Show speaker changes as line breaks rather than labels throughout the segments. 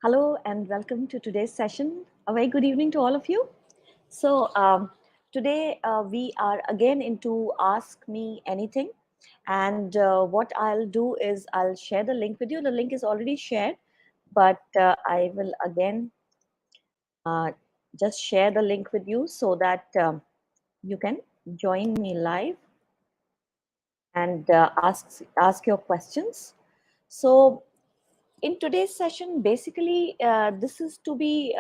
Hello and welcome to today's session. A very good evening to all of you. So today we are again into Ask Me Anything. And what I'll do is I'll share the link with you. The link is already shared, but I will again uh, just share the link with you so that you can join me live and ask your questions. So in today's session, basically, this is to be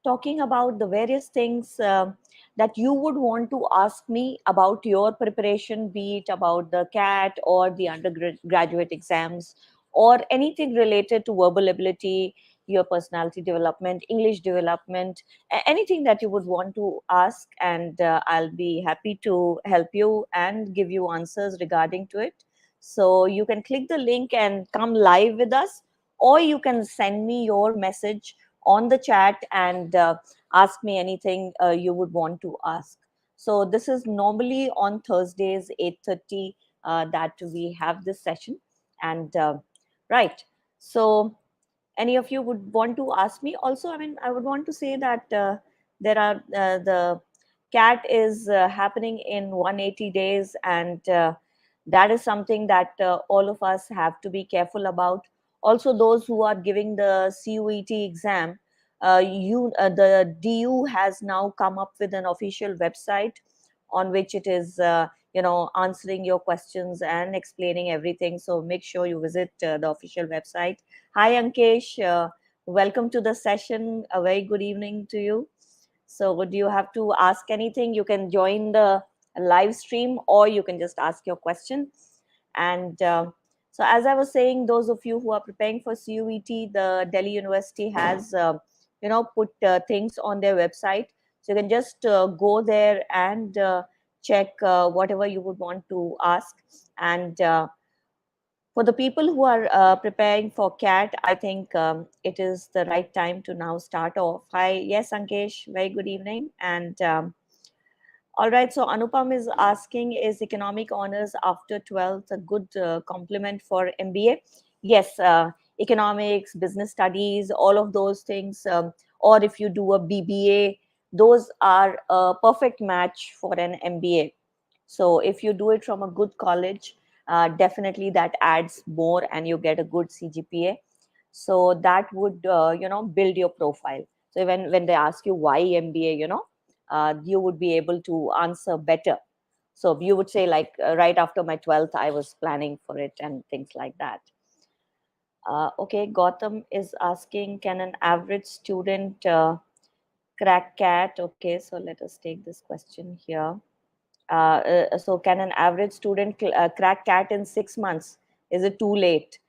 talking about the various things that you would want to ask me about your preparation, be it about the CAT or the undergraduate exams, or anything related to verbal ability, your personality development, English development, anything that you would want to ask, and I'll be happy to help you and give you answers regarding to it. So you can click the link and come live with us, or you can send me your message on the chat and ask me anything you would want to ask. So this is normally on Thursdays 8:30 that we have this session. And right, so any of you would want to ask me also? I mean, I would want to say that there are the CAT is happening in 180 days, and that is something that all of us have to be careful about. Also, those who are giving the CUET exam, the DU has now come up with an official website on which it is answering your questions and explaining everything. So make sure you visit the official website. Hi Ankesh, welcome to the session. A very good evening to you. So do you have to ask anything? You can join the live stream or you can just ask your question. And so as I was saying, those of you who are preparing for CUET, the Delhi University has put things on their website. So you can just go there and check whatever you would want to ask. And for the people who are preparing for CAT, I think it is the right time to now start off. Hi, yes, Ankesh, very good evening. And all right, so Anupam is asking, is economic honors after 12th a good complement for MBA? Yes, economics, business studies, all of those things, or if you do a BBA, those are a perfect match for an MBA. So if you do it from a good college, definitely that adds more and you get a good CGPA. So that would, build your profile. So when they ask you why MBA, you would be able to answer better. So you would say like right after my 12th, I was planning for it and things like that. Okay, Gotham is asking, can an average student crack CAT? Okay, so let us take this question here. So can an average student crack CAT in 6 months? Is it too late?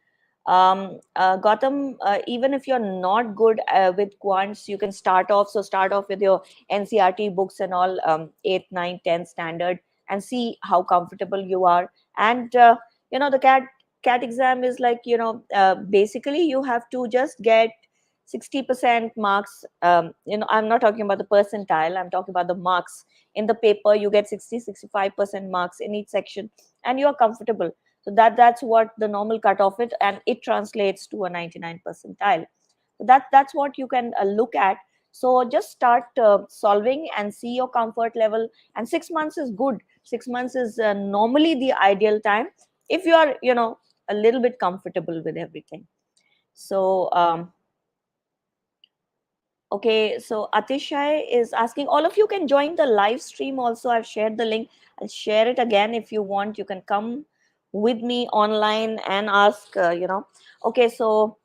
Gotham, even if you're not good with quants, you can start off. So start off with your NCRT books and all, 8, 9, 10 standard, and see how comfortable you are. And the CAT exam is like, basically you have to just get 60% marks. I'm not talking about the percentile, I'm talking about the marks in the paper. You get 65% marks in each section and you're comfortable. So that's what the normal cutoff is, and it translates to a 99 percentile. So that's what you can look at. So just start solving and see your comfort level. And 6 months is good. 6 months is normally the ideal time if you are, a little bit comfortable with everything. So okay, so Atishay is asking, all of you can join the live stream also. I've shared the link. I'll share it again if you want. You can come with me online and ask, Okay, so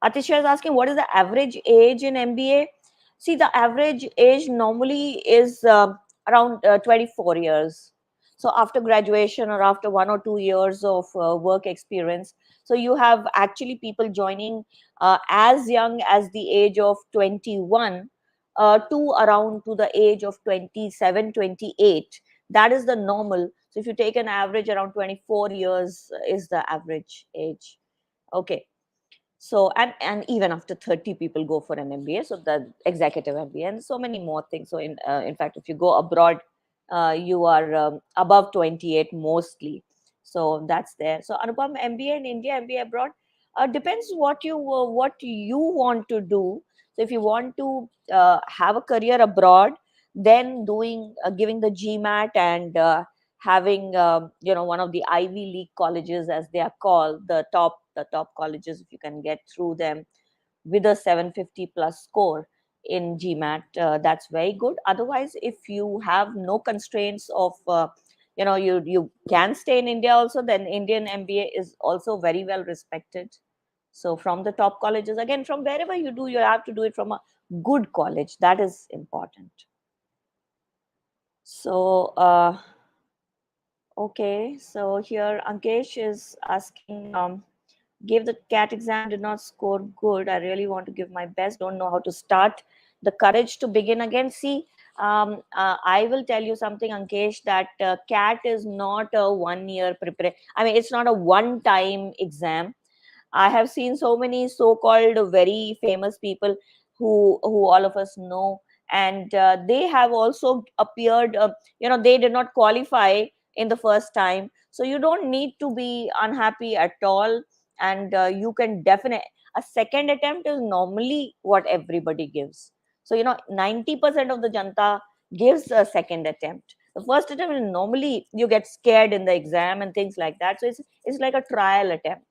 Atisha is asking, what is the average age in MBA? See, the average age normally is around 24 years. So after graduation or after 1 or 2 years of work experience, so you have actually people joining as young as the age of 21 to around to the age of 27, 28. That is the normal. So if you take an average, around 24 years is the average age. Okay. So and even after 30 people go for an MBA, so the executive MBA and so many more things. So in fact, if you go abroad, you are above 28 mostly. So that's there. So Anupam, MBA in India, MBA abroad. Depends what you want to do. So if you want to have a career abroad, then doing giving the GMAT and having one of the Ivy League colleges, as they are called, the top colleges, if you can get through them with a 750 plus score in GMAT, that's very good. Otherwise, if you have no constraints of you can stay in India also, then Indian MBA is also very well respected. So from the top colleges, again, from wherever you do, you have to do it from a good college. That is important. So okay, so here Ankesh is asking, gave the CAT exam, did not score good. I really want to give my best, don't know how to start. The courage to begin again. See, I will tell you something, Ankesh, that CAT is not a 1 year preparation. I mean, it's not a one-time exam. I have seen so many so-called very famous people who all of us know, and they have also appeared. They did not qualify in the first time, so you don't need to be unhappy at all. And you can definitely, a second attempt is normally what everybody gives. So 90% of the janta gives a second attempt. The first attempt is normally you get scared in the exam and things like that. So it's like a trial attempt.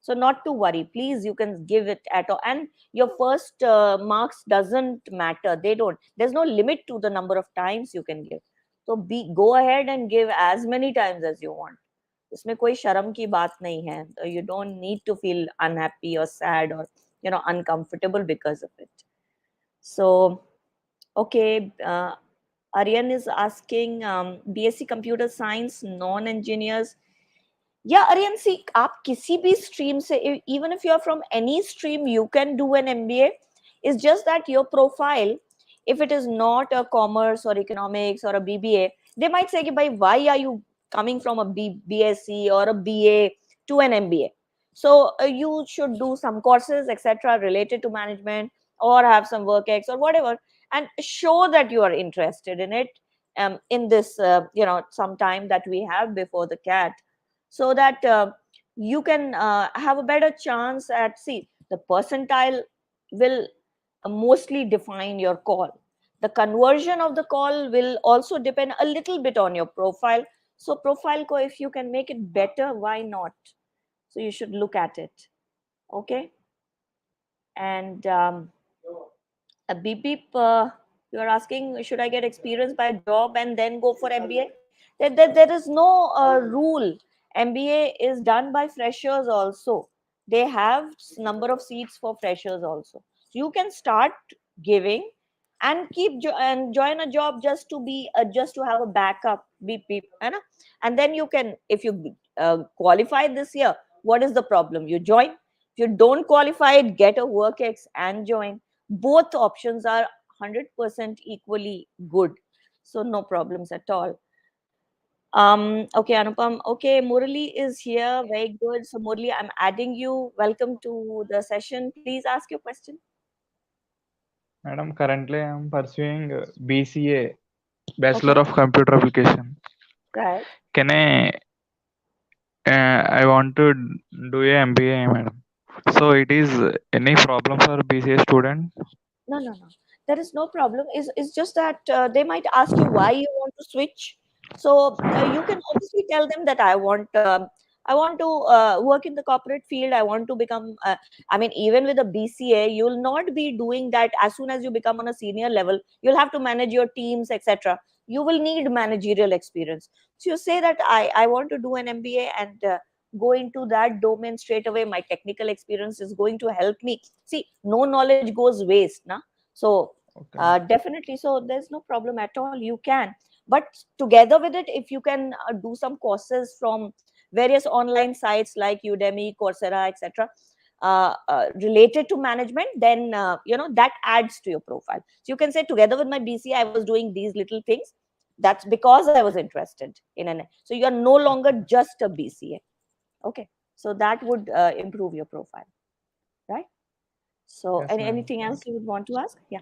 So not to worry, please, you can give it at all. And your first marks doesn't matter. There's no limit to the number of times you can give. So go ahead and give as many times as you want. इसमें कोई शर्म की बात नहीं है. You don't need to feel unhappy or sad or uncomfortable because of it. So okay, Aryan is asking, BSc computer science non-engineers. Yeah, Aryan, see, आप किसी भी stream से, even if you are from any stream, you can do an MBA. It's just that your profile, if it is not a commerce or economics or a BBA, they might say, why are you coming from a BSc or a BA to an MBA? So you should do some courses, etc., related to management, or have some work ex or whatever, and show that you are interested in it in this, some time that we have before the CAT, so that you can have a better chance at, see, the percentile will mostly define your call. The conversion of the call will also depend a little bit on your profile. So profile ko, if you can make it better, why not? So you should look at it. Okay. And Beep Beep, you are asking, should I get experience by job and then go for MBA? There is no rule. MBA is done by freshers also. They have number of seats for freshers also. So you can start giving and and join a job just to be just to have a backup. Beep beep, and then you can, if you qualify this year, what is the problem? You join. If you don't qualify it, get a work ex and join. Both options are 100% equally good, so no problems at all. Okay, Anupam. Okay, Murali is here. Very good. So Murali, I'm adding you. Welcome to the session. Please ask your question.
Madam, currently I am pursuing BCA, Bachelor of Computer Application.
Right.
Can I want to do a MBA, madam. So it is any problem for BCA student?
No, no, no. There is no problem. It's just that they might ask you why you want to switch. So you can obviously tell them that I want to work in the corporate field. I want to become. I mean, even with a BCA, you will not be doing that as soon as you become on a senior level. You'll have to manage your teams, etc. You will need managerial experience. So you say that I want to do an MBA and go into that domain straight away. My technical experience is going to help me. See, no knowledge goes waste, na? So definitely, so there's no problem at all. You can, but together with it, if you can do some courses from various online sites like Udemy, Coursera, etc., related to management, then that adds to your profile. So you can say, together with my BCA, I was doing these little things. That's because I was interested in an. So you are no longer just a BCA. Okay, so that would improve your profile, right? So,
Yes, madam.
anything else you would want to ask? Yeah.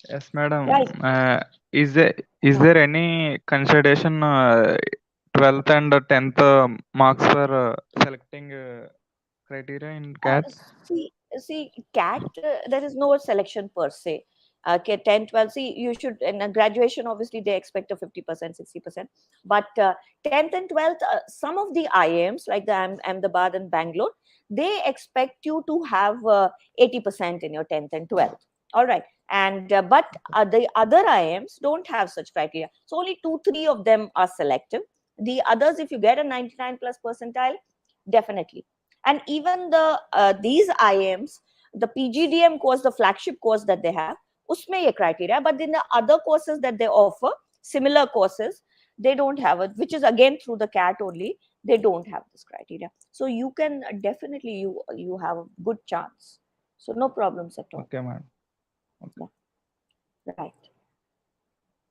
Yes, madam.
Right.
Is there any consideration 12th and 10th marks for selecting criteria in
Uh,
CAT?
see, CAT, there is no selection per se. Okay, 10, 12. See, you should, in a graduation, obviously, they expect a 50%, 60%. But 10th and 12th, some of the IIMs, like the Ahmedabad and Bangalore, they expect you to have 80% in your 10th and 12th. All right. And but the other IIMs don't have such criteria. So only two, three of them are selective. The others, if you get a 99 plus percentile, definitely. And even these IIMs, the PGDM course, the flagship course that they have, usme ye criteria, but in the other courses that they offer, similar courses, they don't have it, which is again through the CAT only, they don't have this criteria. So you can definitely, you have a good chance. So no problems at all.
Okay, madam. Okay.
Yeah, right.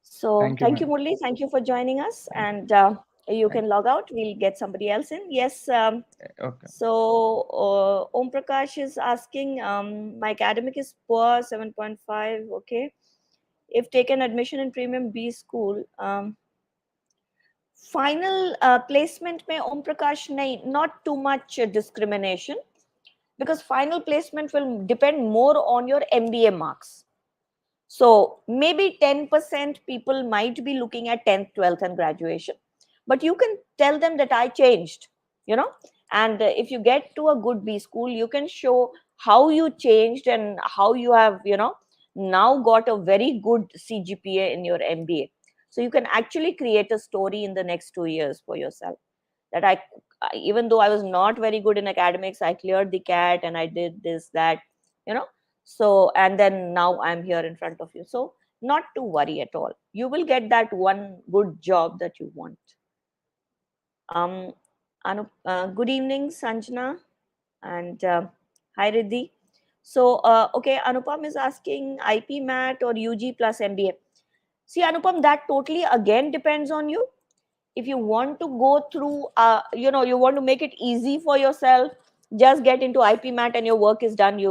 So
Thank you,
thank you,
madam.
Murli. Thank you for joining us.
Thank you.
And you
Thank
can log out. We'll get somebody else in. Yes.
Okay.
So Om Prakash is asking, my academic is poor, 7.5. Okay. If taken admission in premium B school, final placement mein Om Prakash, nahi, not too much discrimination, because final placement will depend more on your MBA marks. So maybe 10% people might be looking at 10th, 12th, and graduation. But you can tell them that I changed, you know. And if you get to a good B school, you can show how you changed and how you have, now got a very good CGPA in your MBA. So you can actually create a story in the next 2 years for yourself. That even though I was not very good in academics, I cleared the CAT and I did this, that, you know. So, and then now I'm here in front of you. So, not to worry at all. You will get that one good job that you want. Um, Good evening, Sanjana, and hi, Riddhi. So, okay, Anupam is asking IP Mat or UG plus MBA. See, Anupam, that totally again depends on you. If you want to go through, you want to make it easy for yourself, just get into IPMAT and your work is done.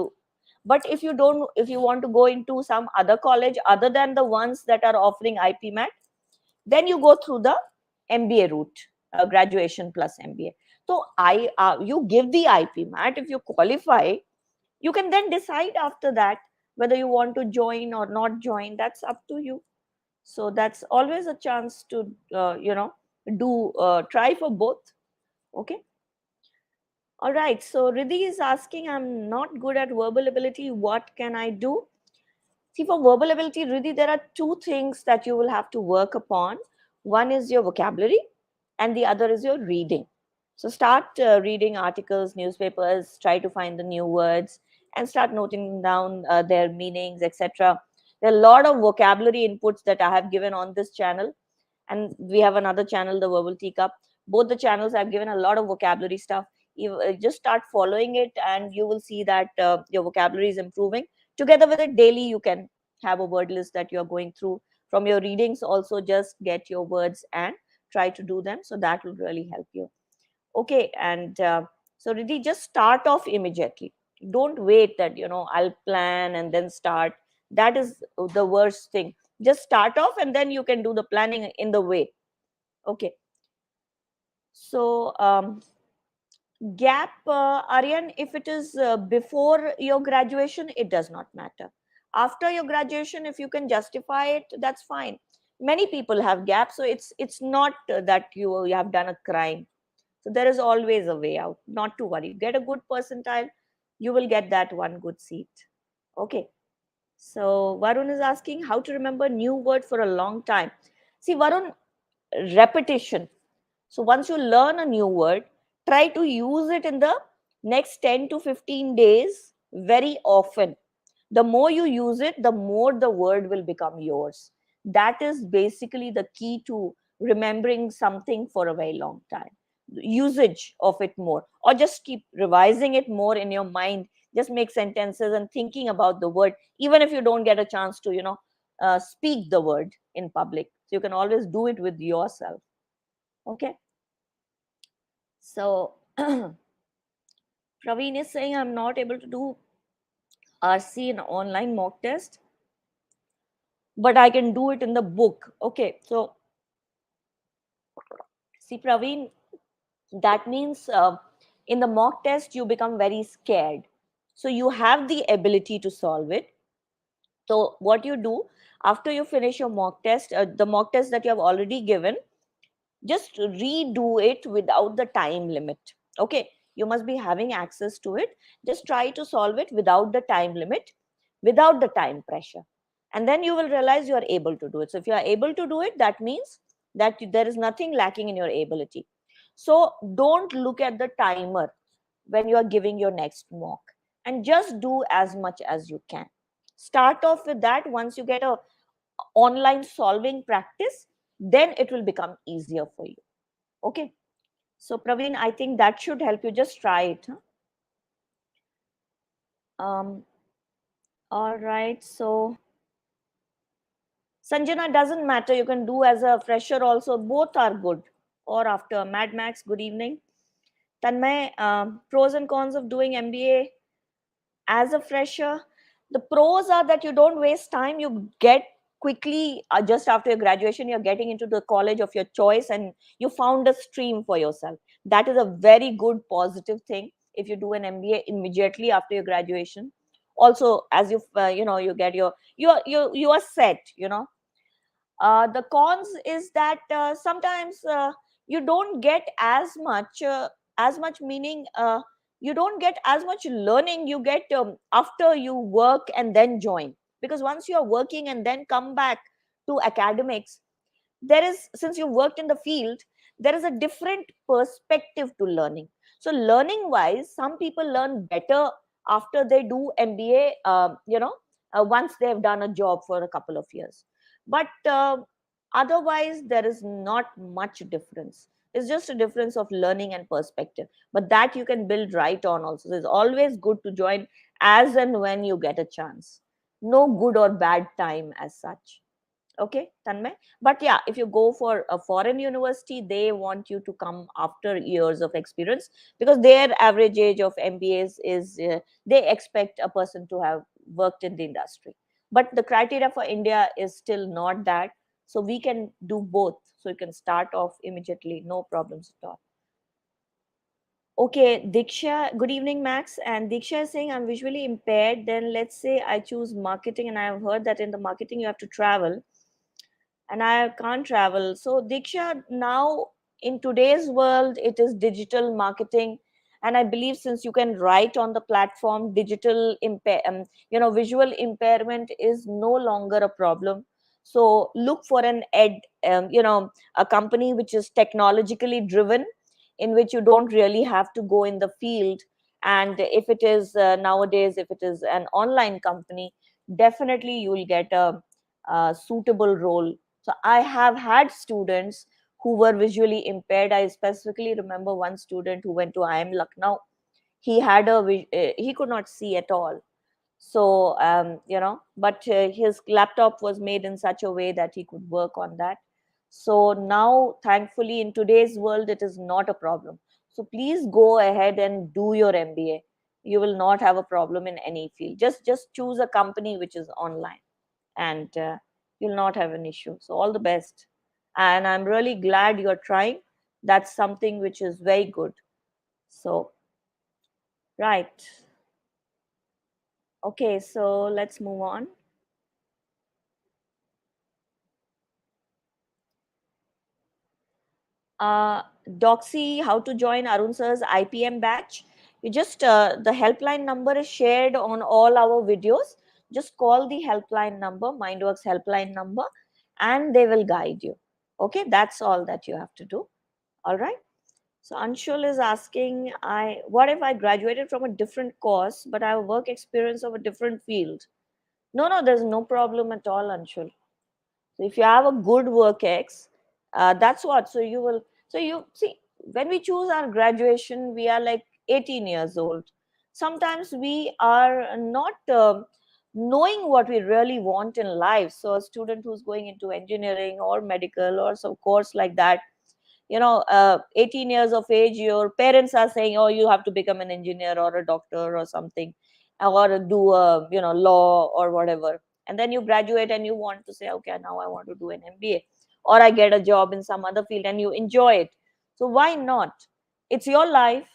But if you don't, if you want to go into some other college other than the ones that are offering IPMAT, then you go through the MBA route, graduation plus MBA. So you give the IPMAT. If you qualify, you can then decide after that whether you want to join or not join. That's up to you. So that's always a chance to do try for both. Okay. All right, so Riddhi is asking, I'm not good at verbal ability, what can I do? See, for verbal ability, Riddhi, there are two things that you will have to work upon. One is your vocabulary and the other is your reading. So start reading articles, newspapers, try to find the new words and start noting down their meanings, etc. There are a lot of vocabulary inputs that I have given on this channel, and we have another channel, the Verbal Teacup. Both the channels I've given a lot of vocabulary stuff. You just start following it and you will see that your vocabulary is improving. Together with it, daily you can have a word list that you're going through. From your readings also, just get your words and try to do them, so that will really help you. Okay. And so Riddhi, just start off immediately. Don't wait that I'll plan and then start. That is the worst thing. Just start off and then you can do the planning in the way. Okay. So gap, Aryan, if it is before your graduation, it does not matter. After your graduation, if you can justify it, that's fine. Many people have gaps, so it's not that you have done a crime. So there is always a way out. Not to worry. Get a good percentile, you will get that one good seat. Okay. So Varun is asking how to remember new word for a long time. See, Varun, repetition. So once you learn a new word, try to use it in the next 10 to 15 days very often. The more you use it, the more the word will become yours. That is basically the key to remembering something for a very long time. Usage of it more, or just keep revising it more in your mind. Just make sentences and thinking about the word, even if you don't get a chance to, speak the word in public. So you can always do it with yourself. Okay. So Praveen is saying, I'm not able to do RC in online mock test, but I can do it in the book. Okay, so see, Praveen, that means In the mock test, you become very scared. So you have the ability to solve it. So what you do after you finish your mock test, the mock test that you have already given, just redo it without the time limit. Okay, you must be having access to it. Just try to solve it without the time limit, without the time pressure, and then you will realize you are able to do it. So if you are able to do it, that means that there is nothing lacking in your ability. So don't look at the timer when you are giving your next mock, and just do as much as you can. Start off with that. Once you get a online solving practice, then it will become easier for you. Okay. So Praveen, I think that should help you. Just try it. Um, all right. So Sanjana, doesn't matter. You can do as a fresher also. Both are good. Or after. Mad Max, good evening. Tanmay, pros and cons of doing MBA as a fresher. The pros are that you don't waste time. You get quickly, just after your graduation, you're getting into the college of your choice and you found a stream for yourself. That is a very good positive thing if you do an MBA immediately after your graduation. Also, as you get you are set. The cons is that sometimes you don't get as much meaning. You don't get as much learning you get after you work and then join, because once you are working and then come back to academics, there is, since you worked in the field, there is a different perspective to learning. So learning wise, some people learn better after they do MBA, once they have done a job for a couple of years. But otherwise there is not much difference. It's just a difference of learning and perspective, but that you can build right on also. So it's always good to join as and when you get a chance. No good or bad time as such. Okay, Tanmay. But yeah, if you go for a foreign university, they want you to come after years of experience, because their average age of MBAs is they expect a person to have worked in the industry. But the criteria for India is still not that. So we can do both. So you can start off immediately, no problems at all. Okay, Diksha, good evening, Max. And Diksha is saying, I'm visually impaired. Then let's say I choose marketing, and I have heard that in the marketing you have to travel and I can't travel. So, Diksha, now in today's world, it is digital marketing. And I believe since you can write on the platform, visual impairment is no longer a problem. So look for a company which is technologically driven, in which you don't really have to go in the field. And if it is nowadays, if it is an online company, definitely you will get a suitable role. So I have had students who were visually impaired. I specifically remember one student who went to IIM Lucknow. He had he could not see at all. So but his laptop was made in such a way that he could work on that. So now, thankfully, in today's world, it is not a problem. So please go ahead and do your MBA. You will not have a problem in any field. Just choose a company which is online, and you'll not have an issue. So all the best. And I'm really glad you're trying. That's something which is very good. So, right. Okay, so let's move on. uh, Doxy, how to join Arun sir's IPM batch. You just, the helpline number is shared on all our videos. Just call the helpline number, Mindworks helpline number, and they will guide you. Okay, that's all that you have to do. All right. So Anshul is asking, what if I graduated from a different course, but I have work experience of a different field? No, no, there's no problem at all, Anshul. So if you have a good work ex, that's what. So you will. So you see, when we choose our graduation, we are like 18 years old. Sometimes we are not knowing what we really want in life. So a student who's going into engineering or medical or some course like that, 18 years of age, your parents are saying, oh, you have to become an engineer or a doctor or something, or do a law or whatever. And then you graduate and you want to say, okay, now I want to do an MBA, or I get a job in some other field, and you enjoy it. So why not? It's your life,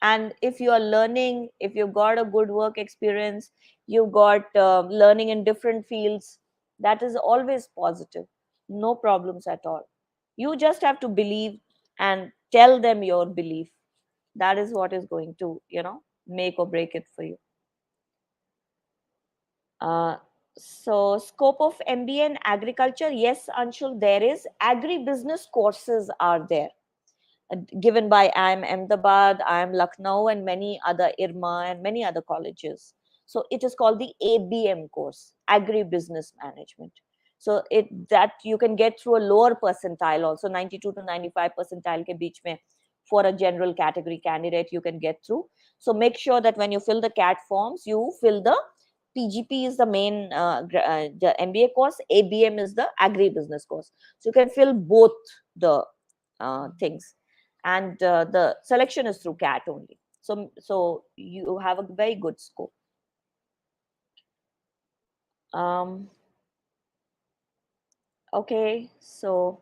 And if you are learning, if you've got a good work experience, you've got learning in different fields, that is always positive. No problems at all. You just have to believe and tell them your belief. That is what is going to, make or break it for you. Uh, so scope of MBA in agriculture, yes, Anshul, there is. Agribusiness courses are there, given by IIM Ahmedabad, IIM Lucknow, and many other IRMA and many other colleges. So it is called the ABM course, Agribusiness Management. So it that you can get through a lower percentile also, 92 to 95 percentile ke beech mein, for a general category candidate you can get through. So make sure that when you fill the CAT forms, you fill the PGP is the main the MBA course, ABM is the agribusiness course. So you can fill both the things, and the selection is through CAT only. So you have a very good scope. Um, okay, so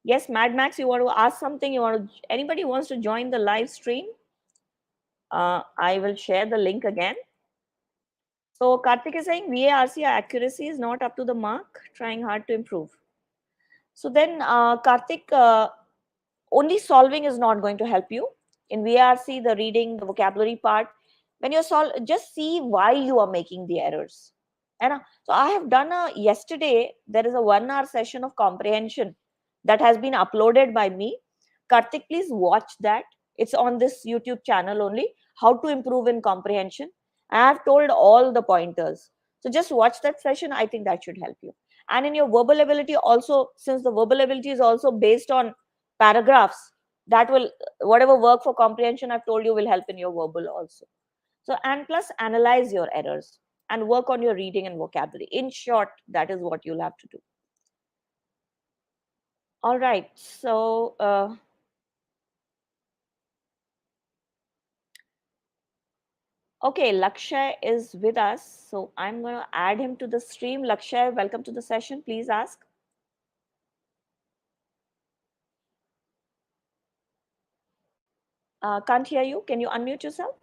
yes, Mad Max, you want to ask something? Anybody wants to join the live stream? I will share the link again. So Karthik is saying VARC accuracy is not up to the mark, trying hard to improve. So then, Karthik, only solving is not going to help you. In VRC, the reading, the vocabulary part, when you solve, just see why you are making the errors. And so I have done yesterday, there is a 1 hour session of comprehension that has been uploaded by me. Karthik, please watch that. It's on this YouTube channel only. How to improve in comprehension. I have told all the pointers. So just watch that session. I think that should help you. And in your verbal ability also, since the verbal ability is also based on paragraphs, that will, whatever work for comprehension I've told you, will help in your verbal also. So, and plus analyze your errors and work on your reading and vocabulary. In short, that is what you'll have to do. All right. So okay, Lakshay is with us, so I'm going to add him to the stream. Lakshay, welcome to the session. Please ask. Can't hear you. Can you unmute yourself?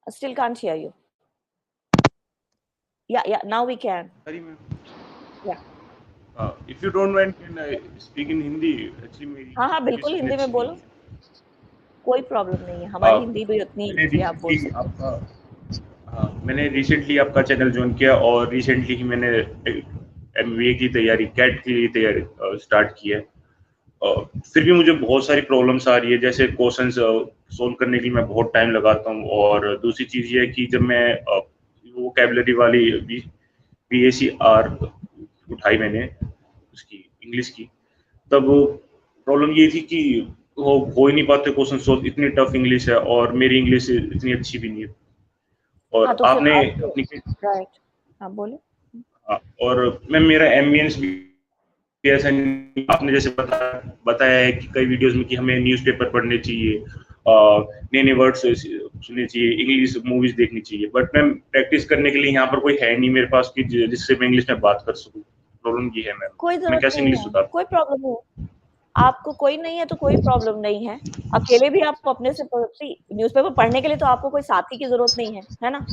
Still can't hear you. Yeah, now we can.
Sorry, ma'am.
Yeah.
If you don't mind, can I speak in Hindi? Actually, मेरी
हाँ
English
बिल्कुल
इतनी
हिंदी में
अच्छी
बोलो,
नहीं है.
कोई प्रॉब्लम नहीं है, हमारी हिंदी भी उतनी
मैंने
अच्छी है, आप बोल
रिसेंटली
सकते हो.
मैंने रिसेंटली आपका चैनल ज्वाइन किया और रिसेंटली ही मैंने एमबीए की तैयारी, कैट की तैयारी स्टार्ट की है. फिर भी मुझे बहुत सारी प्रॉब्लम्स आ रही है, जैसे क्वेश्चंस सोल्व करने के लिए मैं बहुत टाइम लगाता हूँ. और दूसरी चीज़ ये है कि जब मैं वोकैबुलरी वाली BACR उठाई मैंने उसकी इंग्लिश की, तब प्रॉब्लम ये थी कि हो ही नहीं पाते क्वेश्चन सोल्व. इतनी टफ इंग्लिश है और मेरी इंग्लिश इतनी अच्छी भी नहीं है.
हाँ
और
तो फिर
आपने
आपको,
अपनी
राइट, हाँ बोलो.
और मैम मेरा एम्बियंस भी ऐसा नहीं, आपने जैसे बताया है कि कई वीडियोस में कि हमें न्यूज़पेपर पढ़ने चाहिए, नए नए वर्ड्स सुनने चाहिए, इंग्लिश मूवीज देखनी चाहिए. बट मैम प्रैक्टिस करने के लिए यहाँ पर कोई है नहीं मेरे पास कि जिससे मैं इंग्लिश में बात कर सकूँ. प्रॉब्लम ये है मैम,
कोई
मैं
जरूरत
कैसे
नहीं
इंग्लिश
है,
सुधार.
कोई प्रॉब्लम नहीं है. आपको कोई नहीं है तो कोई प्रॉब्लम नहीं है. अकेले भी आप अपने से न्यूज़पेपर पढ़ने के लिए तो आपको कोई साथी की जरूरत नहीं है ना.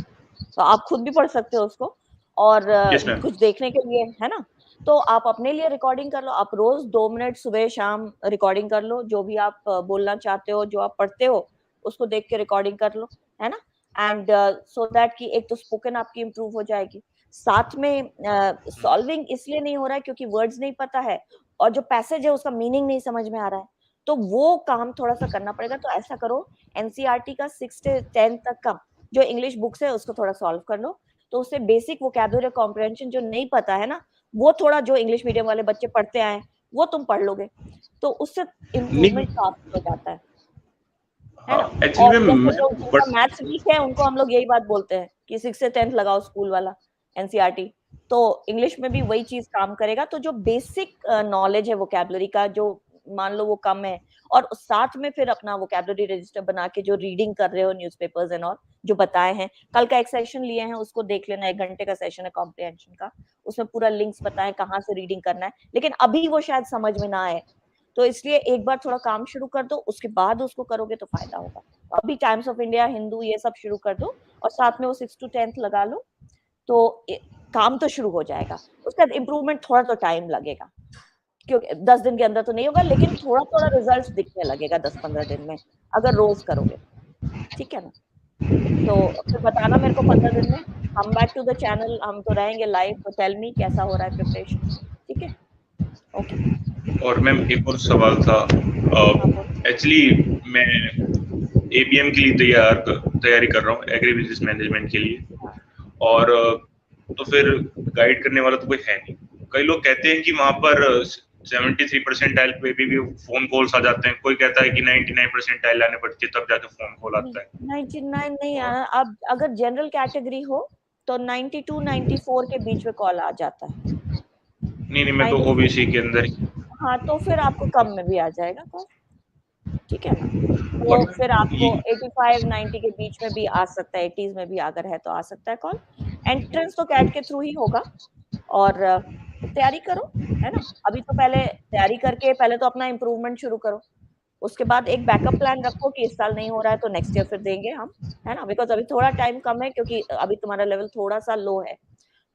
तो आप खुद भी पढ़ सकते हो उसको, और
यस मैम.
कुछ देखने के लिए, है ना. तो आप अपने लिए रिकॉर्डिंग कर लो, आप रोज 2 मिनट सुबह शाम रिकॉर्डिंग कर लो, जो भी आप बोलना चाहते हो, जो आप पढ़ते हो उसको देख के रिकॉर्डिंग कर लो, है ना. एंड सो दैट कि एक तो स्पोकन आपकी इम्प्रूव हो जाएगी, साथ में सॉल्विंग इसलिए नहीं हो रहा है क्योंकि वर्ड्स नहीं पता है और जो पैसेज है उसका मीनिंग नहीं समझ में आ रहा है, तो वो काम थोड़ा सा करना पड़ेगा. तो ऐसा करो, एनसीईआरटी का 6 से 10 तक का जो इंग्लिश बुक्स है उसको थोड़ा सॉल्व कर लो. तो उससे बेसिक वोकैबुलरी कॉम्प्रिहेंशन जो नहीं पता है ना, वो थोड़ा जो इंग्लिश मीडियम वाले बच्चे पढ़ते आए वो तुम पढ़ लोगे, तो उससे
नहीं,
इम्प्रूवमेंट काफी हो जाता है ना.
एक्चुअली
और जैसे
मैम
जो जिनका
बट
मैथ्स वीक है उनको हम लोग यही बात बोलते हैं कि 6 से 10 लगाओ स्कूल वाला एनसीईआरटी, तो इंग्लिश में भी वही चीज काम करेगा. तो जो बेसिक नॉलेज है वोकैबुलरी का, जो मान लो वो कम है, और साथ में फिर अपना वोकैबुलरी रजिस्टर बना के जो रीडिंग कर रहे हो न्यूज़पेपर्स एंड ऑल, जो बताए हैं। कल का एक सेशन लिए हैं, उसको देख लेना, 1 घंटे का सेशन है कॉम्प्रिहेंशन का, उसमें पूरा लिंक्स बताएं कहाँ से रीडिंग करना है, लेकिन अभी वो शायद समझ में ना आए, तो इसलिए एक बार थोड़ा काम शुरू कर दो, उसके बाद उसको करोगे तो फायदा होगा। अभी टाइम्स ऑफ इंडिया, हिंदू, ये सब शुरू कर दो, और साथ में वो 6 to 10th लगा लो, तो काम तो शुरू हो जाएगा। उसका इम्प्रूवमेंट थोड़ा तो टाइम लगेगा, क्योंकि 10 दिन के अंदर तो नहीं होगा, लेकिन थोड़ा थोड़ा रिजल्ट दिखने लगेगा 10-15 दिन में, अगर रोज करोगे, ठीक है ना। तो फिर बताना मेरे को 15 दिन में, come back to the channel, हम तो रहेंगे लाइव, तो टेल मी कैसा हो रहा है प्रिपरेशन, ठीक है। ओके।
और मैम एक और सवाल था,
हाँ बोलो।
एक्चुअली मैं एबीएम के लिए तैयारी कर रहा हूँ, एग्री बिजनेस मैनेजमेंट के लिए, और तो फिर गाइड करने वाला तो कोई है नहीं। कई लोग कहते हैं कि वहाँ पर 73 परसेंटाइल पे भी फोन कॉल्स आ जाते हैं, कोई कहता है कि 99 परसेंटाइल आने पड़ती है तब जाके फोन कॉल आता है।
99 नहीं आना, अब अगर जनरल कैटेगरी हो तो 92-94 के बीच में कॉल आ जाता है।
नहीं, मैं तो
94,
ओबीसी के अंदर ही।
हाँ, तो फिर आपको कम में भी आ जाएगा कॉल, ठीक है ना। तो
और
फिर आपको 85-90 के बीच में भी आ सकता है, 80s में भी अगर है तो आ सकता है कॉल। एंट्रेंस तो कैट के थ्रू ही होगा, और तैयारी करो, है ना। अभी तो पहले तैयारी करके पहले तो अपना इम्प्रूवमेंट शुरू करो, उसके बाद एक बैकअप प्लान रखो कि इस साल नहीं हो रहा है तो नेक्स्ट ईयर फिर देंगे हम, है ना। बिकॉज अभी थोड़ा टाइम कम है, क्योंकि अभी तुम्हारा लेवल थोड़ा सा लो है,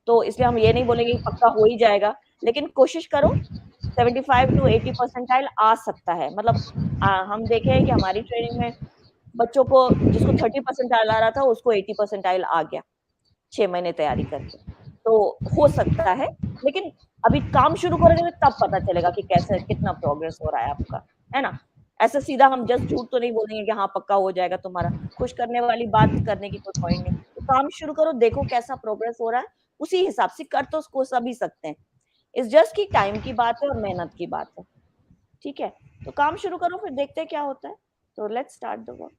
तो इसलिए हम ये नहीं बोलेंगे कि पक्का हो ही जाएगा, लेकिन कोशिश करो। 75 to 80 परसेंटाइल आ सकता है, मतलब हम देखे हैं कि हमारी ट्रेनिंग में बच्चों को, जिसको 30 परसेंटाइल आ रहा था, उसको 80 परसेंटाइल आ गया 6 महीने तैयारी करके, तो हो सकता है। लेकिन अभी काम शुरू करोगे तब पता चलेगा कि कैसे, कितना प्रोग्रेस हो रहा है आपका, है ना। ऐसे सीधा हम जस्ट झूठ तो नहीं बोलेंगे कि हाँ पक्का हो जाएगा तुम्हारा, खुश करने वाली बात करने की कोई पॉइंट नहीं। तो काम शुरू करो, देखो कैसा प्रोग्रेस हो रहा है, उसी हिसाब से कर तो उसको सभी सकते हैं। इस जस्ट की टाइम की बात है और मेहनत की बात है, ठीक है। तो काम शुरू करो, फिर देखते हैं क्या होता है। तो लेट्स स्टार्ट द वर्क।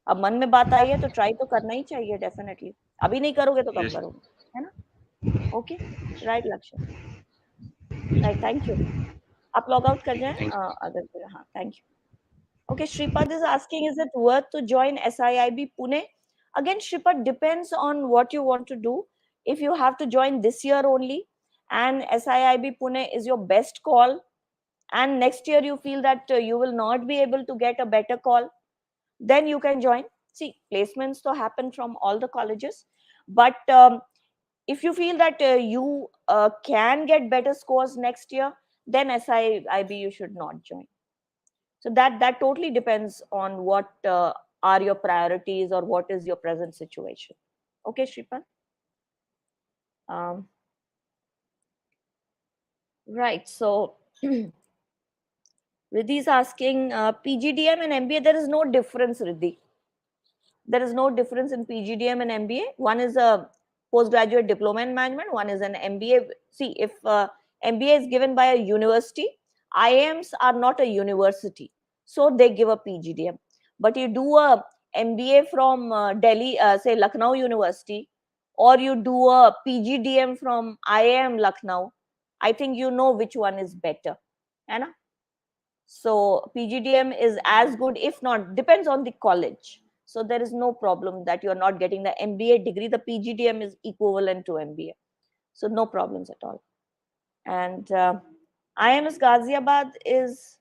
अब मन में बात आई है तो ट्राई तो करना ही चाहिए डेफिनेटली, अभी नहीं करोगे तो कब
यस,
करोगे, है ना। ओके, राइट लक्ष्य, राइट, थैंक यू। आप लॉग आउट कर जाएं,
थैंक
अगर फिर, हाँ, thank you. Okay, Shripad is asking, is it worth to join SIIB Pune? Again, Shripad, depends on what you want to do. If you have to join this year only, and SIIB Pune is your best call, and next year you feel that you will not be able to get a better call, then you can join. See, placements to happen from all the colleges, but if you feel that you can get better scores next year, then SIIB you should not join. So that totally depends on what are your priorities or what is your present situation. Okay, Shripad. um, right, so Riddhi is asking, PGDM and MBA, there is no difference, Riddhi. There is no difference in PGDM and MBA. One is a postgraduate diploma in management, one is an MBA. See, if MBA is given by a university, IIMs are not a university, so they give a PGDM. But you do a MBA from Delhi, say Lucknow University, or you do a PGDM from IIM Lucknow, I think you know which one is better, है ना? So PGDM is as good, if not, depends on the college. So there is no problem that you are not getting the MBA degree. The PGDM is equivalent to MBA. So no problems at all. And IMS Ghaziabad is,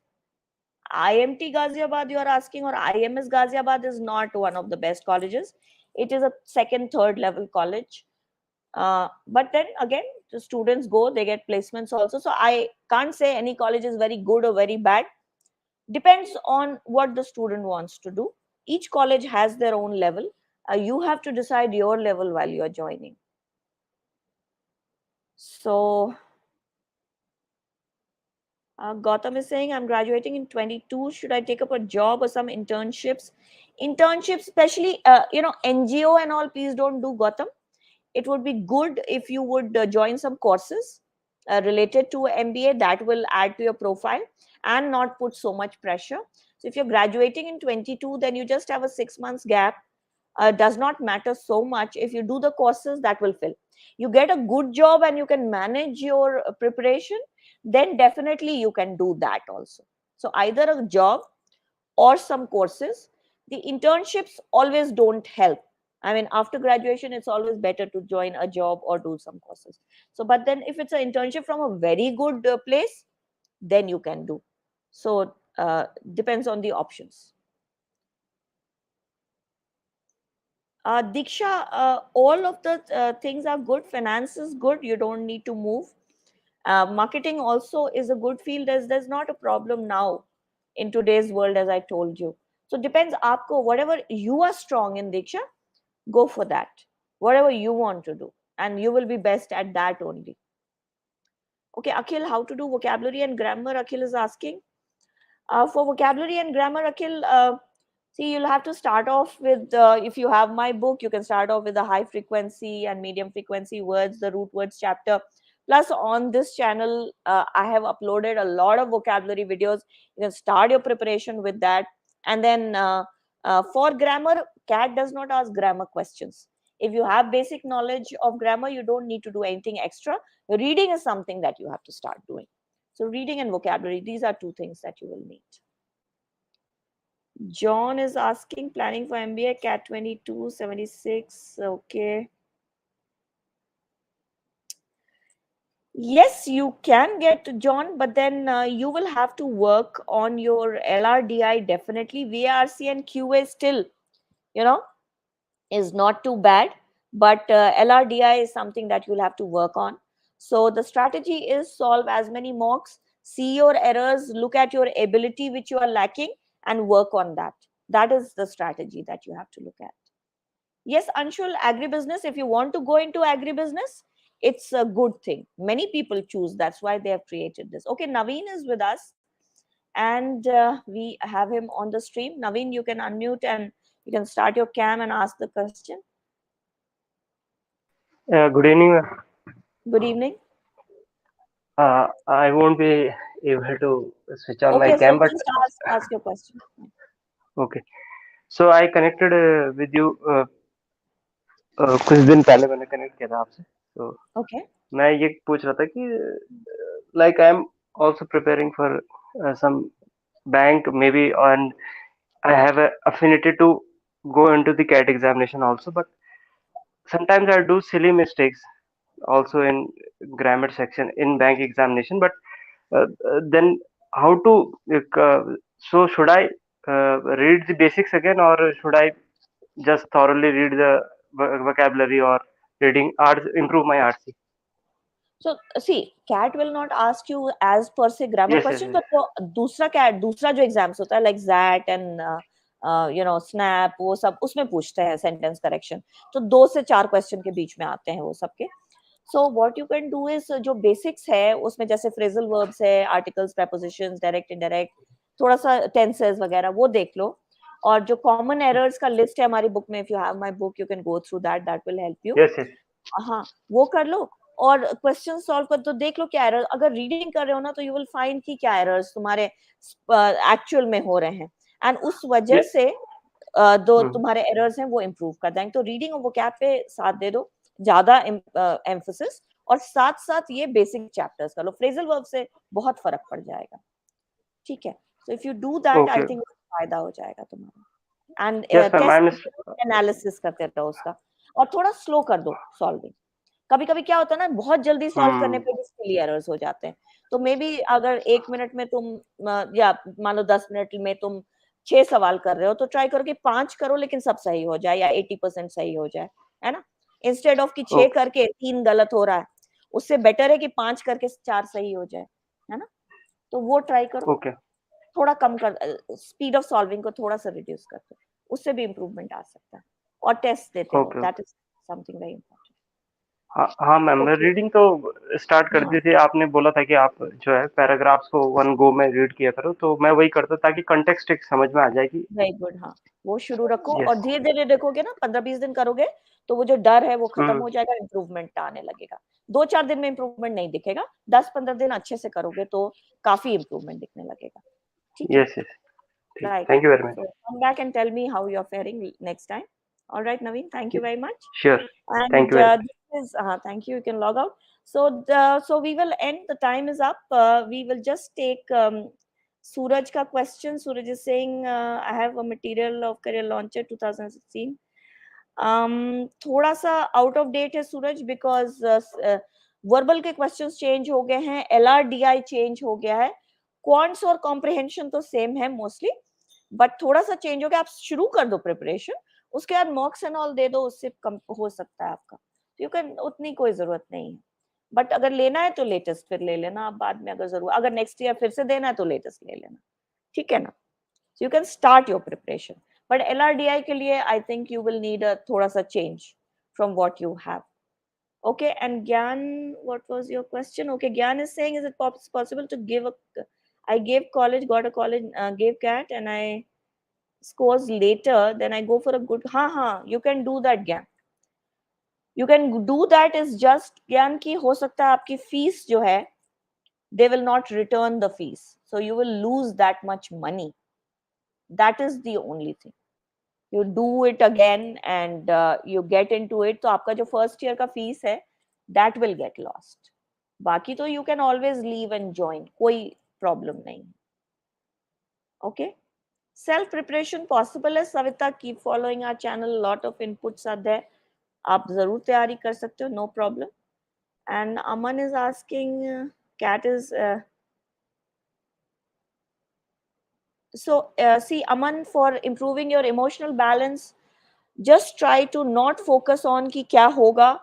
IMT Ghaziabad you are asking, or IMS Ghaziabad is not one of the best colleges. It is a second, third level college. But then again, the students go, they get placements also. So I can't say any college is very good or very bad. Depends on what the student wants to do. Each college has their own level. You have to decide your level while you are joining. So Gautam is saying, I'm graduating in 22. Should I take up a job or some internships? Internships, especially, NGO and all, please don't do, Gautam. It would be good if you would join some courses related to MBA. That will add to your profile and not put so much pressure. So if you're graduating in 22, then you just have a 6 months gap. Does not matter so much. If you do the courses, that will fill. You get a good job and you can manage your preparation, then definitely you can do that also. So either a job or some courses. The internships always don't help. I mean, after graduation, it's always better to join a job or do some courses. So, but then if it's an internship from a very good place, then you can do. So, depends on the options. Diksha, all of the things are good. Finance is good. You don't need to move. Marketing also is a good field. There's not a problem now in today's world, as I told you. So depends. Aapko, whatever you are strong in, Diksha, go for that. Whatever you want to do, and you will be best at that only. Okay, Akhil, how to do vocabulary and grammar? Akhil is asking. For vocabulary and grammar, Akhil, see, you'll have to start off with, if you have my book, you can start off with the high frequency and medium frequency words, the root words chapter. Plus, on this channel, I have uploaded a lot of vocabulary videos. You can start your preparation with that. And then for grammar, CAT does not ask grammar questions. If you have basic knowledge of grammar, you don't need to do anything extra. Reading is something that you have to start doing. So reading and vocabulary, these are two things that you will need. John is asking, planning for MBA, CAT 2276. Okay. Yes, you can get, John, but then you will have to work on your LRDI definitely. VARC and QA still, you know, is not too bad, but LRDI is something that you'll have to work on. So the strategy is solve as many mocks, see your errors, look at your ability which you are lacking, and work on that. That is the strategy that you have to look at. Yes, Anshul, agribusiness, if you want to go into agribusiness, it's a good thing. Many people choose, that's why they have created this. Okay, Naveen is with us, and we have him on the stream. Naveen, you can unmute and you can start your cam and ask the question.
Good evening.
Good evening.
I won't be able to switch on my
Okay, so
cam, but
just ask your question.
okay. So I connected with you कुछ दिन पहले मैंने connect किया था आपसे. So
Okay.
मैं ये पूछ रहा था कि like I'm also preparing for some bank maybe, and I have a affinity to go into the CAT examination also, but sometimes I do silly mistakes also in grammar section in bank examination. But then how to so should I read the basics again, or should I just thoroughly read the vocabulary or reading art improve my RC?
So see, CAT will not ask you as per se grammar
Yes, yes,
questions,
yes.
but जो दूसरा CAT, दूसरा जो exams होता है like ZAT and you know SNAP, वो सब उसमें पूछते हैं sentence correction. तो 2 से 4 question के बीच में आते हैं वो सबके. So what you can do is जो basics है उसमें जैसे phrasal verbs है, articles, prepositions, direct, indirect, थोड़ा सा tenses वगैरह वो देख लो. और जो common errors का list है हमारी book में, if you have my book, you can go through that. That will help you.
Yes, yes.
हाँ, वो कर लो. और क्वेश्चन सॉल्व कर तो देख लो क्या एरर. अगर रीडिंग कर रहे हो ना तो यू विल फाइंड कि क्या एरर्स तुम्हारे एक्चुअल में हो रहे हैं, एंड उस वजह से दो तुम्हारे एरर्स हैं वो इम्प्रूव कर देंगे. तो रीडिंग और वोकैब पे साथ दे दो, ज्यादा एम्फोसिस, और साथ साथ ये बेसिक चैप्टर्स कर लो. फ्रेजल वर्ब से बहुत फर्क पड़ जाएगा. ठीक है, so if you do that I think फायदा हो जाएगा तुम्हारा. एंड टेस्ट एनालिसिस करते रहो उसका, और थोड़ा स्लो कर दो सॉल्विंग. कभी कभी क्या होता है ना, बहुत जल्दी सॉल्व करने पे भी सिली एरर्स हो जाते हैं. तो मे बी अगर 1 मिनट में तुम या मान लो 10 मिनट में तुम 6 सवाल कर रहे हो, तो ट्राई करो कि 5 करो लेकिन सब सही हो जाए, या 80% सही हो जाए, है ना. इंस्टेड ऑफ कि 6 करके 3 गलत हो रहा है, उससे बेटर है कि 5 करके 4 सही हो जाए, है ना. तो वो ट्राई करो. थोड़ा कम कर, स्पीड ऑफ सॉल्विंग को थोड़ा सा रिड्यूस कर दो, उससे भी इम्प्रूवमेंट आ सकता है. और टेस्ट देते हो, that is something very important.
हाँ मैम, रीडिंग तो स्टार्ट कर दी थी. आपने बोला था कि आप जो है पैराग्राफ्स को वन गो में रीड किया करो, तो मैं वही करता ताकि कंटेक्स्ट एक समझ में आ जाए कि.
Very good. हाँ, वो शुरू रखो और धीरे धीरे देखोगे ना, 15-20 दिन करोगे तो वो जो डर है वो खत्म हो जाएगा, इम्प्रूवमेंट आने लगेगा. 2-4 दिन में इम्प्रूवमेंट नहीं दिखेगा, 10-15 दिन अच्छे से करोगे तो काफी इम्प्रूवमेंट दिखने लगेगा. ठीक है.
Yes yes, thank you very much.
Come back and tell me how you are faring next time. All right, Naveen, thank you very much.
Sure.
And
thank you very much.
This is thank you. You can log out. So so we will end. The time is up. We will just take Suraj ka question. Suraj is saying, I have a material of career launcher 2016. थोड़ा सा out of date है सूरज, because verbal के questions change हो गए हैं, LRDI change हो गया है, क्वांट्स और कॉम्प्रिहेंशन तो सेम है मोस्टली, बट थोड़ा सा चेंज हो गया. आप शुरू कर दो प्रिपरेशन, उसके बाद मॉक्स एंड ऑल दे दो, उससे कम हो सकता है आपका. यू कैन, उतनी कोई जरूरत नहीं है, बट अगर लेना है तो लेटेस्ट फिर ले लेना आप बाद में, अगर जरूर, अगर नेक्स्ट ईयर फिर से देना है तो लेटेस्ट ले लेना, ठीक है ना. So you can start your preparation. But LRDI के लिए I think you will need a थोड़ा सा change from what you have. Okay, and Gyan, what was your question? Okay, Gyan is saying, is it possible to give a, I gave college, got a college, gave CAT and I scores later, then I go for a good, हाँ, you can do that Gyan. You can do that, is just Gyan की हो सकता है आपकी fees जो है, they will not return the fees. So you will lose that much money. That is the only thing. You do it again and you get into it, तो आपका जो first year का fees है, that will get lost. बाकी तो you can always leave and join, कोई problem नहीं. Okay, self preparation possible है Savita, keep following our channel, lot of inputs are there, आप जरूर तैयारी कर सकते हो, no problem. And Aman is asking, cat is so see Aman, for improving your emotional balance, just try to not focus on ki kya hoga,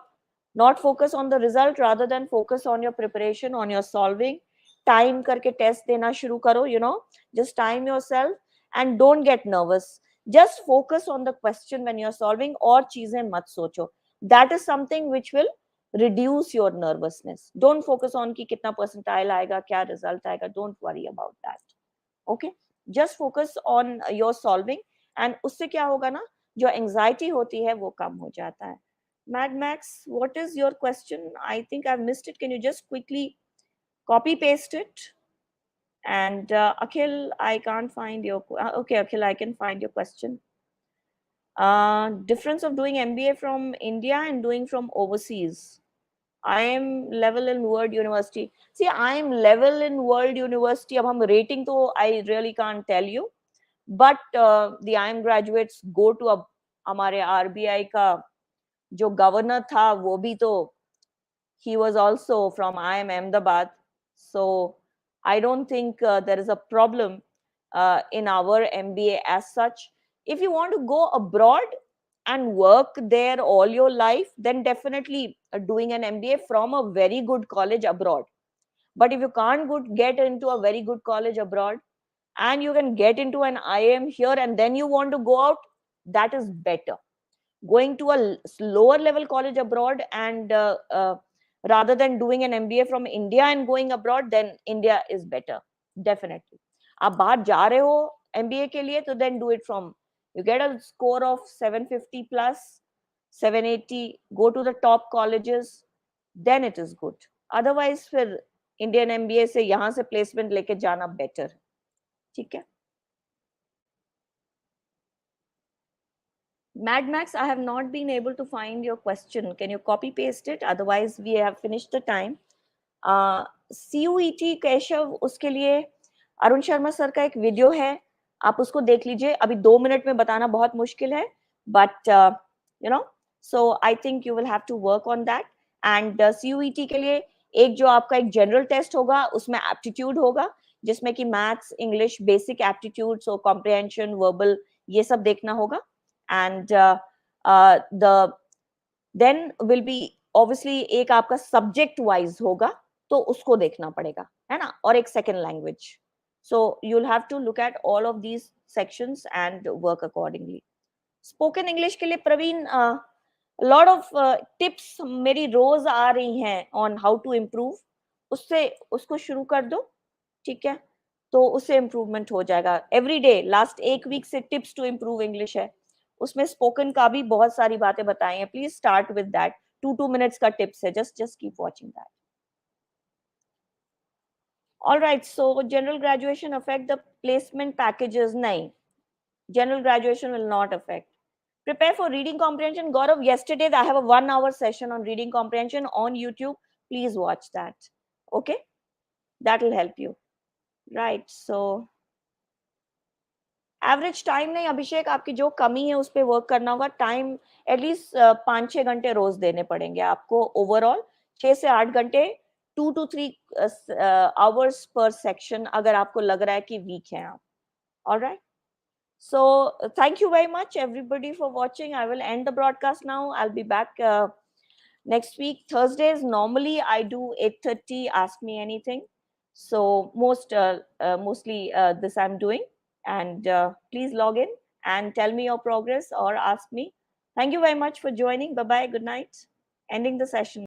not focus on the result, rather than focus on your preparation, on your solving. Time karke test dena shuru karo, you know, just time yourself and don't get nervous. Just focus on the question when you're solving, or cheezein mat socho. That is something which will reduce your nervousness. Don't focus on ki kitna percentile aayega, kya result aayega, don't worry about that. Okay, just focus on your solving, and उससे क्या होगा ना, जो anxiety होती है वो कम हो जाता है. Mad Max, what is your question? I think I've missed it. Can you just quickly copy paste it? And Akhil, I can't find your okay, Akhil, I can find your question. Difference of doing MBA from India and doing from overseas. I am level in World University. See, I am level in World University. अब हम rating तो I really can't tell you. But the IIM graduates go to अब हमारे RBI का जो governor था वो भी तो, he was also from IIM Ahmedabad. So I don't think there is a problem in our MBA as such. If you want to go abroad and work there all your life, then definitely doing an MBA from a very good college abroad. But if you can't get into a very good college abroad, and you can get into an IIM here and then you want to go out, that is better. Going to a lower level college abroad and rather than doing an MBA from India and going abroad, then India is better, definitely. आप बाहर जा रहे हो MBA के लिए, तो then do it from, you get a score of 750 plus, 780, go to the top colleges, then it is good. Otherwise फिर Indian MBA से यहाँ से placement लेके जाना better. ठीक है. Mad Max, I have not been able to find your question. Can you copy paste it? Otherwise, we have finished the time. CUET Keshav, उसके लिए अरुण शर्मा सर का एक वीडियो है, आप उसको देख लीजिए. अभी 2 मिनट में बताना बहुत मुश्किल है, but you know, so I think you will have to work on that. And CUET के लिए एक जो आपका एक जनरल टेस्ट होगा, उसमें एप्टीट्यूड होगा, जिसमें कि मैथ्स, इंग्लिश, बेसिक एप्टीट्यूड, सो कॉम्प्रिहेंशन, वर्बल, ये सब देखना होगा. And then will be obviously एक आपका सब्जेक्ट वाइज होगा, तो उसको देखना पड़ेगा, है ना, और एक second language. So you'll have to look at all of these sections and work accordingly. Spoken English के लिए प्रवीण, lot of tips मेरी रोज आ रही हैं on how to improve, उससे उसको शुरू कर दो, ठीक है, तो उससे इम्प्रूवमेंट हो जाएगा. एवरी डे लास्ट एक वीक से टिप्स टू इम्प्रूव इंग्लिश है, उसमें स्पोकन का भी बहुत सारी बातें बताई हैं. Please start with that. 2 minutes का टिप्स है, just keep watching that. All right, so general graduation affect the placement packages? नहीं, general graduation will not affect. Prepare for reading comprehension. Gaurav, yesterday I have a 1 hour session on reading comprehension on YouTube. Please watch that. Okay, that will help you. Right, so average time नहीं अभिषेक, आपकी जो कमी है उस पर work करना होगा. Time at least 5-6 घंटे रोज देने पड़ेंगे आपको. ओवरऑल 6 से 8 घंटे, 2 to 3 आवर्स पर सेक्शन, अगर आपको लग रहा है कि वीक हैं आप. Alright. So thank you very much everybody for watching. I will end the broadcast now. I'll be back next week. Thursdays normally I do 8:30 ask me anything. So mostly this I'm doing, and please log in and tell me your progress or ask me. Thank you very much for joining. Bye bye. Good night. Ending the session.